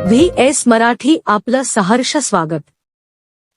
VS Marathi आपलं सहर्ष स्वागत।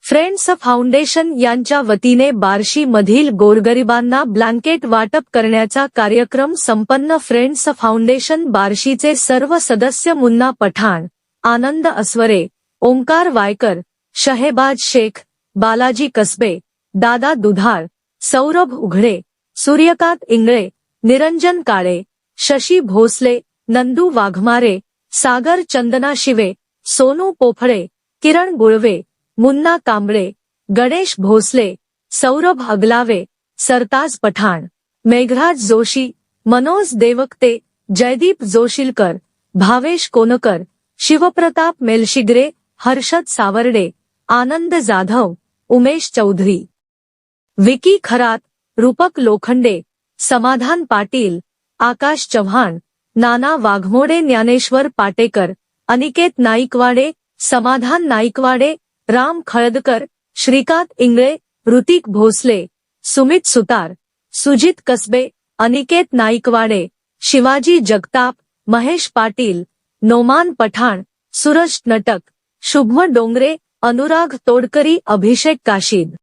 फ्रेंड्स फाउंडेशन यांच्या वतीने बार्शी मधील गोरगरिबांना ब्लँकेट वाटप करण्याचा कार्यक्रम संपन्न। फ्रेंड्स फाउंडेशन बार्शीचे सर्व सदस्य मुन्ना पठाण, आनंद अस्वरे, ओंकार वायकर, शहेबाज शेख, बालाजी कसबे, दादा दुधाळ, सौरभ उघडे, सूर्यकांत इंगळे, निरंजन काळे, शशी भोसले, नंदू वाघमारे, सागर चंदना शिवे, सोनू पोफळे, किरण गुळवे, मुन्ना कांबळे, गणेश भोसले, सौरभ अगलावे, सरताज पठाण, मेघराज जोशी, मनोज देवकते, जयदीप जोशीलकर, भावेश कोनकर, शिवप्रताप मेलशिगरे, हर्षद सावर्डे, आनंद जाधव, उमेश चौधरी, विकी खरात, रूपक लोखंडे, समाधान पाटील, आकाश चव्हाण, नाना वाघमोडे, ज्ञानेश्वर पाटेकर, अनिकेत नाईकवाडे, समाधान नाईकवाडे, राम खळदकर, श्रीकांत इंगळे, ऋतिक भोसले, सुमित सुतार, सुजित कसबे, अनिकेत नाईकवाडे, शिवाजी जगताप, महेश पाटील, नोमान पठाण, सूरज नटक, शुभम डोंगरे, अनुराग तोडकरी, अभिषेक काशीद।